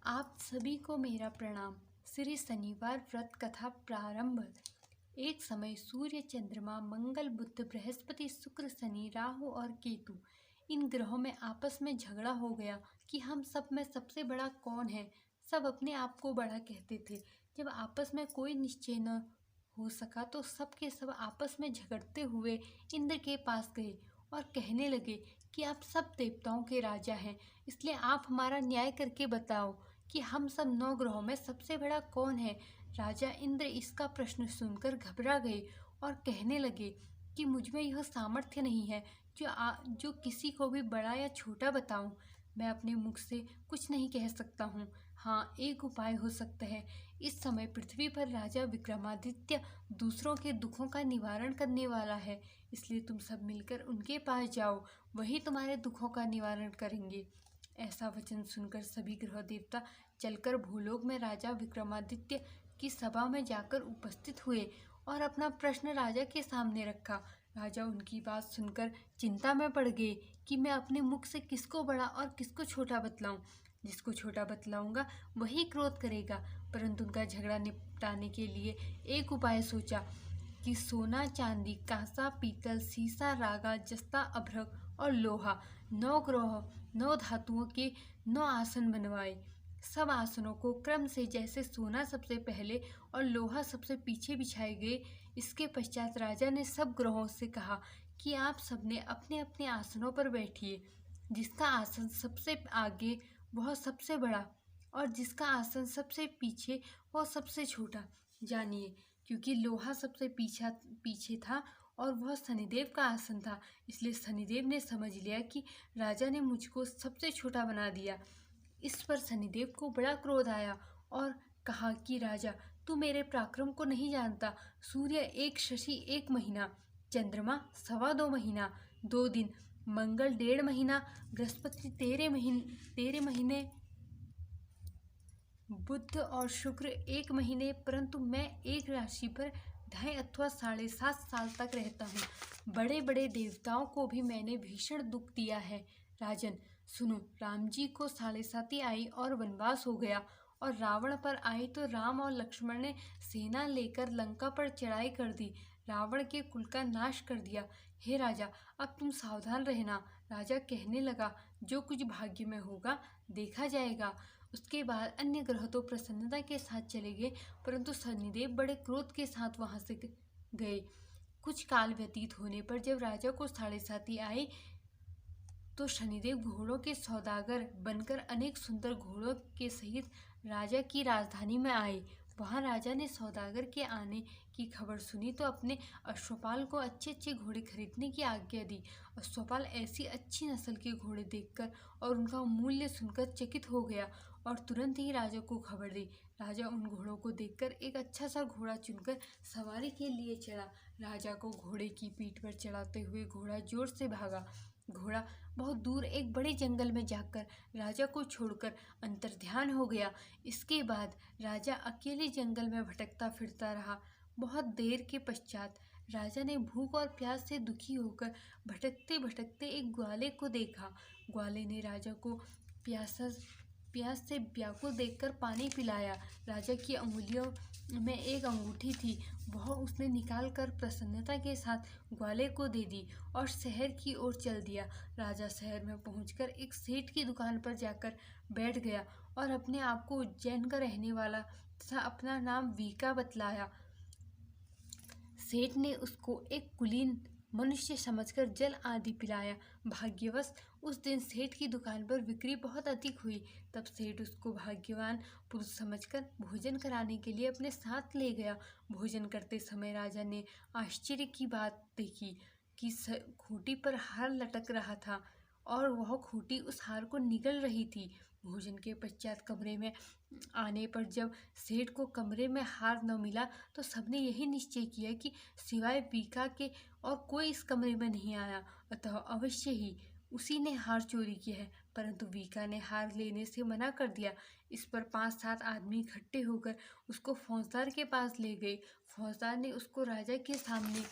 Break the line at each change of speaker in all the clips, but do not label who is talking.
आप सभी को मेरा प्रणाम। श्री शनिवार व्रत कथा प्रारंभ। एक समय सूर्य, चंद्रमा, मंगल, बुध, बृहस्पति, शुक्र, शनि, राहु और केतु इन ग्रहों में आपस में झगड़ा हो गया कि हम सब में सबसे बड़ा कौन है। सब अपने आप को बड़ा कहते थे। जब आपस में कोई निश्चय न हो सका तो सब के सब आपस में झगड़ते हुए इंद्र के पास गए और कहने लगे कि आप सब देवताओं के राजा हैं, इसलिए आप हमारा न्याय करके बताओ कि हम सब 9 ग्रहों में सबसे बड़ा कौन है। राजा इंद्र इसका प्रश्न सुनकर घबरा गए और कहने लगे कि मुझ में यह सामर्थ्य नहीं है जो किसी को भी बड़ा या छोटा बताऊं। मैं अपने मुख से कुछ नहीं कह सकता हूँ। हाँ, एक उपाय हो सकता है। इस समय पृथ्वी पर राजा विक्रमादित्य दूसरों के दुखों का निवारण करने वाला है, इसलिए तुम सब मिलकर उनके पास जाओ, वही तुम्हारे दुखों का निवारण करेंगे। ऐसा वचन सुनकर सभी ग्रह देवता चलकर भूलोक में राजा विक्रमादित्य की सभा में जाकर उपस्थित हुए और अपना प्रश्न राजा के सामने रखा। राजा उनकी बात सुनकर चिंता में पड़ गए कि मैं अपने मुख से किसको बड़ा और किसको छोटा बतलाऊं। जिसको छोटा बतलाऊंगा वही क्रोध करेगा, परंतु उनका झगड़ा निपटाने के लिए एक उपाय सोचा कि सोना, चांदी, कांसा, पीतल, सीसा, रागा, जस्ता, अभ्रक और लोहा 9 ग्रह 9 धातुओं के 9 आसन बनवाए। सब आसनों को क्रम से जैसे सोना सबसे पहले और लोहा सबसे पीछे बिछाए गए। इसके पश्चात राजा ने सब ग्रहों से कहा कि आप सबने अपने अपने आसनों पर बैठिए। जिसका आसन सबसे आगे वह सबसे बड़ा और जिसका आसन सबसे पीछे वह सबसे छोटा जानिए। क्योंकि लोहा सबसे पीछे था और वह शनिदेव का आसन था, इसलिए शनिदेव ने समझ लिया कि राजा ने मुझको सबसे छोटा बना दिया। इस पर शनिदेव को बड़ा क्रोध आया और कहा कि राजा, तू मेरे पराक्रम को नहीं जानता। सूर्य 1 शशि 1 महीना, चंद्रमा 2.25 महीना 2 दिन, मंगल 1.5 महीना, बृहस्पति 13 महीने, बुध और शुक्र 1 महीने, परंतु मैं एक राशि पर 2.5 अथवा 7.5 साल तक रहता हूँ। बड़े बड़े देवताओं को भी मैंने भीषण दुख दिया है। राजन सुनो, राम जी को 7.5 आई और वनवास हो गया और रावण पर आए तो राम और लक्ष्मण ने सेना लेकर लंका पर चढ़ाई कर दी, रावण के कुल का नाश कर दिया। हे राजा, अब तुम सावधान रहना। राजा कहने लगा, जो कुछ भाग्य में होगा देखा जाएगा। उसके बाद अन्य ग्रह तो प्रसन्नता के साथ चले गए, परंतु शनिदेव बड़े क्रोध के साथ वहां से गए। कुछ काल व्यतीत होने पर जब राजा को 7.5 आए तो शनिदेव घोड़ों के सौदागर बनकर अनेक सुंदर घोड़ों के सहित राजा की राजधानी में आए। वहां राजा ने सौदागर के आने की खबर सुनी तो अपने अश्वपाल को अच्छे अच्छे घोड़े खरीदने की आज्ञा दी। अश्वपाल ऐसी अच्छी नस्ल के घोड़े देखकर और उनका मूल्य सुनकर चकित हो गया और तुरंत ही राजा को खबर दी। राजा उन घोड़ों को देखकर एक अच्छा सा घोड़ा चुनकर सवारी के लिए चढ़ा। राजा को घोड़े की पीठ पर चढ़ाते हुए घोड़ा जोर से भागा। घोड़ा बहुत दूर एक बड़े जंगल में जाकर राजा को छोड़कर अंतर्ध्यान हो गया। इसके बाद राजा अकेले जंगल में भटकता फिरता रहा। बहुत देर के पश्चात राजा ने भूख और प्यास से दुखी होकर भटकते भटकते एक ग्वाले को देखा। ग्वाले ने राजा को प्यास से व्याकुल देखकर पानी पिलाया। राजा की अंगुलियों में एक अंगूठी थी, वह उसने निकालकर प्रसन्नता के साथ ग्वाले को दे दी और शहर की ओर चल दिया। राजा शहर में पहुंचकर एक सेठ की दुकान पर जाकर बैठ गया और अपने आप को उज्जैन का रहने वाला तथा अपना नाम वीका बतलाया। सेठ ने उसको एक कुलीन मनुष्य समझकर जल आदि पिलाया। भाग्यवश उस दिन सेठ की दुकान पर बिक्री बहुत अधिक हुई। तब सेठ उसको भाग्यवान पुरुष समझकर भोजन कराने के लिए अपने साथ ले गया। भोजन करते समय राजा ने आश्चर्य की बात देखी कि खूंटी पर हार लटक रहा था और वह खूंटी उस हार को निगल रही थी। भोजन के पश्चात कमरे में आने पर जब सेठ को कमरे में हार न मिला तो सबने यही निश्चय किया कि सिवाय वीका के और कोई इस कमरे में नहीं आया, अतः अवश्य ही उसी ने हार चोरी किया है। परंतु वीका ने हार लेने से मना कर दिया। इस पर 5-7 आदमी इकट्ठे होकर उसको फौजदार के पास ले गए। फौजदार ने उसको राजा के सामने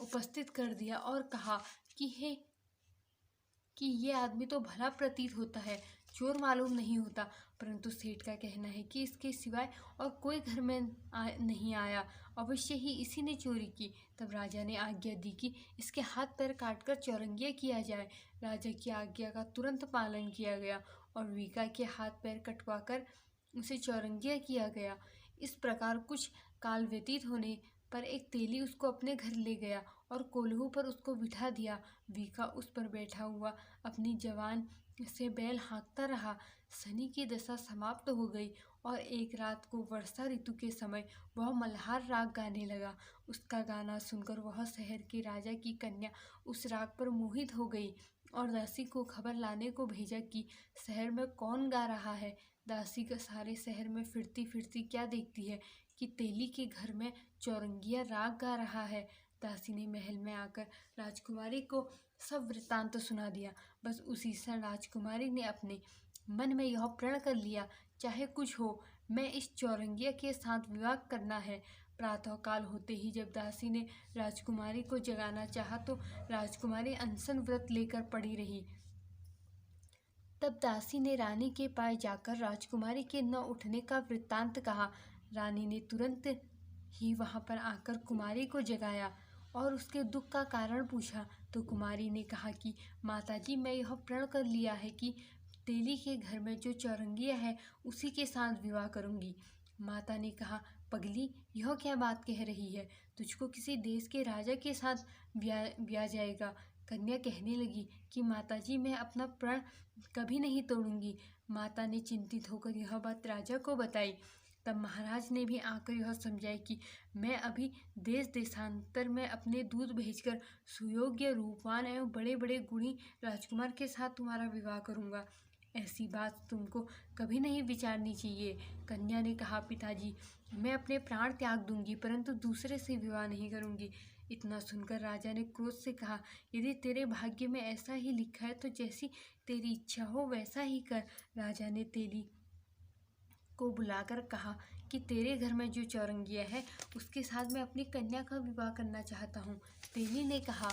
उपस्थित कर दिया और कहा कि ये आदमी तो भला प्रतीत होता है, चोर मालूम नहीं होता, परंतु सेठ का कहना है कि इसके सिवाय और कोई घर में नहीं आया, अवश्य ही इसी ने चोरी की। तब राजा ने आज्ञा दी कि इसके हाथ पैर काटकर चौरंगिया किया जाए। राजा की आज्ञा का तुरंत पालन किया गया और वीका के हाथ पैर कटवाकर उसे चौरंगिया किया गया। इस प्रकार कुछ काल व्यतीत होने पर एक तेली उसको अपने घर ले गया और कोल्हू पर उसको बिठा दिया। वीका उस पर बैठा हुआ अपनी जवान से बैल हाँकता रहा। शनि की दशा समाप्त हो गई और एक रात को वर्षा ऋतु के समय वह मल्हार राग गाने लगा। उसका गाना सुनकर वह शहर के राजा की कन्या उस राग पर मोहित हो गई और दासी को खबर लाने को भेजा कि शहर में कौन गा रहा है। दासी का सारे शहर में फिरती फिरती क्या देखती है कि तेली के घर में चौरंगिया राग गा रहा है। दासी ने महल में आकर राजकुमारी को सब वृत्तांत सुना दिया। बस उसी क्षण राजकुमारी ने अपने मन में यह प्रण कर लिया, चाहे कुछ हो, मैं इस चौरंगिया के साथ विवाह करना है। प्रातःकाल होते ही जब दासी ने राजकुमारी को जगाना चाहा तो राजकुमारी अनशन व्रत लेकर पड़ी रही। तब दासी ने रानी के पास जाकर राजकुमारी के न उठने का वृत्तांत कहा। रानी ने तुरंत ही वहां पर आकर कुमारी को जगाया और उसके दुख का कारण पूछा तो कुमारी ने कहा कि माताजी, मैं यह प्रण कर लिया है कि तेली के घर में जो चौरंगिया है उसी के साथ विवाह करूंगी। माता ने कहा, पगली, यह क्या बात कह रही है? तुझको किसी देश के राजा के साथ ब्याह जाएगा। कन्या कहने लगी कि माताजी, मैं अपना प्रण कभी नहीं तोड़ूंगी। माता ने चिंतित होकर यह बात राजा को बताई। तब महाराज ने भी आकर यह समझाया कि मैं अभी देश देशांतर में अपने दूत भेजकर सुयोग्य, रूपवान एवं बड़े बड़े गुणी राजकुमार के साथ तुम्हारा विवाह करूंगा। ऐसी बात तुमको कभी नहीं विचारनी चाहिए। कन्या ने कहा, पिताजी, मैं अपने प्राण त्याग दूंगी परंतु दूसरे से विवाह नहीं करूंगी। इतना सुनकर राजा ने क्रोध से कहा, यदि तेरे भाग्य में ऐसा ही लिखा है तो जैसी तेरी इच्छा हो वैसा ही कर। राजा ने तेली को बुलाकर कहा कि तेरे घर में जो चौरंगिया है उसके साथ मैं अपनी कन्या का विवाह करना चाहता हूँ। तेली ने कहा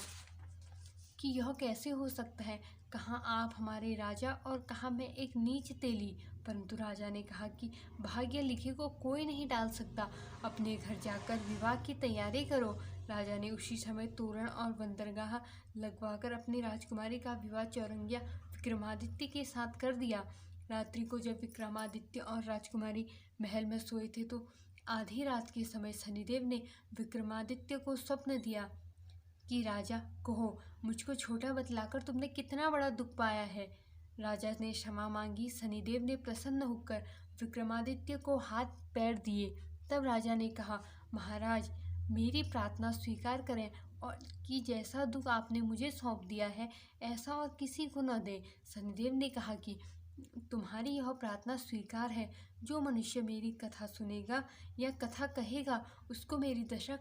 कि यह कैसे हो सकता है? कहाँ आप हमारे राजा और कहाँ मैं एक नीच तेली। परंतु राजा ने कहा कि भाग्य लिखे को कोई नहीं डाल सकता, अपने घर जाकर विवाह की तैयारी करो। राजा ने उसी समय तोरण और बंदरगाह लगवाकर अपनी राजकुमारी का विवाह चौरंगिया विक्रमादित्य के साथ कर दिया। रात्रि को जब विक्रमादित्य और राजकुमारी महल में सोए थे तो आधी रात के समय शनिदेव ने विक्रमादित्य को स्वप्न दिया कि राजा, कहो, मुझको छोटा बतलाकर तुमने कितना बड़ा दुख पाया है। राजा ने क्षमा मांगी। शनिदेव ने प्रसन्न होकर विक्रमादित्य को हाथ पैर दिए। तब राजा ने कहा, महाराज, मेरी प्रार्थना स्वीकार करें और कि जैसा दुख आपने मुझे सौंप दिया है ऐसा और किसी को न दे। शनिदेव ने कहा कि तुम्हारी यह प्रार्थना स्वीकार है। जो मनुष्य मेरी कथा सुनेगा या कथा कहेगा उसको मेरी दशा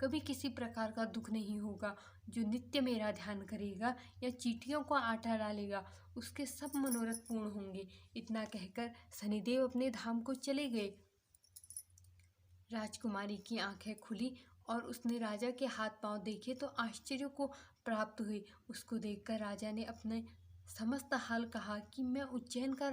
कभी किसी प्रकार का दुख नहीं होगा। जो नित्य मेरा ध्यान करेगा या चींटियों को आटा डालेगा उसके सब मनोरथ पूर्ण होंगे। इतना कहकर शनिदेव अपने धाम को चले गए। राजकुमारी की आंखें खुली और उसने राजा के हाथ पांव देखे तो आश्चर्य को प्राप्त हुई। उसको देखकर राजा ने अपने समस्त हाल कहा कि मैं उज्जैन का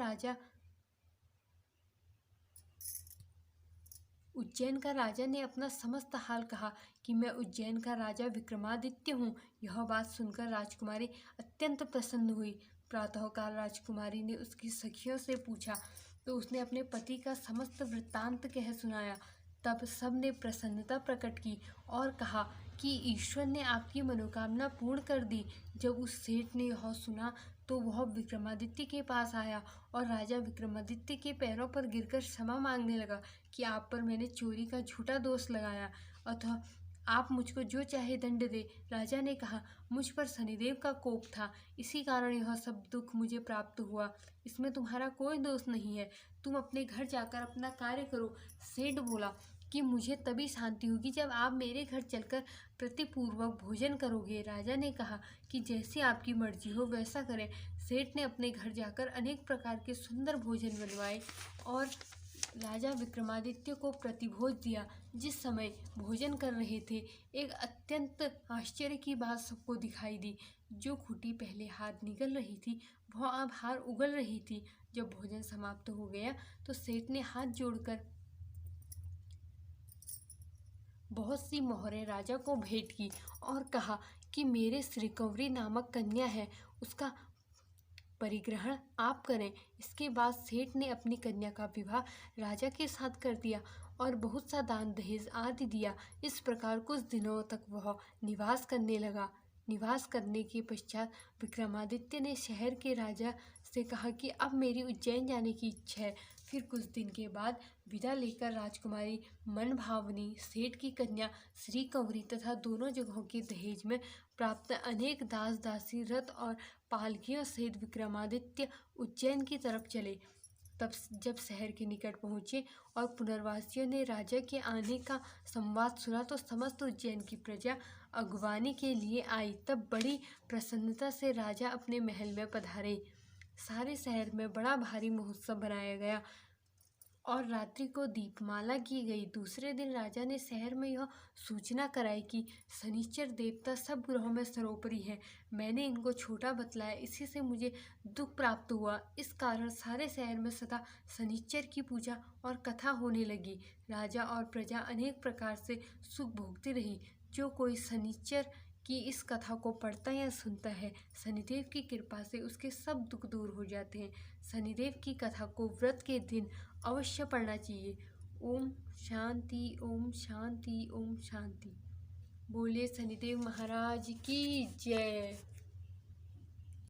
राजा ने अपना समस्त हाल कहा कि मैं उज्जैन का राजा विक्रमादित्य हूँ। यह बात सुनकर राजकुमारी अत्यंत प्रसन्न हुई। प्रातःकाल राजकुमारी ने उसकी सखियों से पूछा तो उसने अपने पति का समस्त वृत्तांत कह सुनाया। तब सब ने प्रसन्नता प्रकट की और कहा कि ईश्वर ने आपकी मनोकामना पूर्ण कर दी। जब उस सेठ ने यह सुना तो वह विक्रमादित्य के पास आया और राजा विक्रमादित्य के पैरों पर गिरकर क्षमा मांगने लगा कि आप पर मैंने चोरी का झूठा दोष लगाया, अतः आप मुझको जो चाहे दंड दे। राजा ने कहा, मुझ पर शनिदेव का कोप था, इसी कारण यह सब दुख मुझे प्राप्त हुआ। इसमें तुम्हारा कोई दोष नहीं है। तुम अपने घर जाकर अपना कार्य करो। सेठ बोला कि मुझे तभी शांति होगी जब आप मेरे घर चलकर प्रतिपूर्वक भोजन करोगे। राजा ने कहा कि जैसी आपकी मर्जी हो वैसा करें। सेठ ने अपने घर जाकर अनेक प्रकार के सुंदर भोजन बनवाए और राजा विक्रमादित्य को प्रतिभोज दिया। जिस समय भोजन कर रहे थे एक अत्यंत आश्चर्य की बात सबको दिखाई दी। जो खूंटी पहले हाथ निगल रही थी वह अब हार उगल रही थी। जब भोजन समाप्त हो गया तो सेठ ने हाथ जोड़कर बहुत सी मोहरें राजा को भेंट की और कहा कि मेरे श्रीकंवरी नामक कन्या है, उसका परिग्रहण आप करें। इसके बाद सेठ ने अपनी कन्या का विवाह राजा के साथ कर दिया और बहुत सा दान दहेज आदि दिया। इस प्रकार कुछ दिनों तक वह निवास करने लगा। निवास करने के पश्चात विक्रमादित्य ने शहर के राजा से कहा कि अब मेरी उज्जैन जाने की इच्छा है। फिर कुछ दिन के बाद विदा लेकर राजकुमारी मनभावनी, सेठ की कन्या श्री कंवरी तथा दोनों जगहों के दहेज में प्राप्त अनेक दास दासी, रथ और पालकियों सहित विक्रमादित्य उज्जैन की तरफ चले। तब जब शहर के निकट पहुँचे और पुनर्वासियों ने राजा के आने का संवाद सुना तो समस्त उज्जैन की प्रजा अगवानी के लिए आई। तब बड़ी प्रसन्नता से राजा अपने महल में पधारे। सारे शहर में बड़ा भारी महोत्सव बनाया गया और रात्रि को दीपमाला की गई। दूसरे दिन राजा ने शहर में यह सूचना कराई कि शनिचर देवता सब ग्रहों में सर्वोपरि है। मैंने इनको छोटा बतलाया, इसी से मुझे दुख प्राप्त हुआ। इस कारण सारे शहर में सदा शनिचर की पूजा और कथा होने लगी। राजा और प्रजा अनेक प्रकार से सुख भोगती रही। जो कोई शनिचर की इस कथा को पढ़ता या सुनता है, शनिदेव की कृपा से उसके सब दुख दूर हो जाते हैं। शनिदेव की कथा को व्रत के दिन अवश्य पढ़ना चाहिए। ओम शांति, ओम शांति, ओम शांति। बोले शनिदेव महाराज की जय।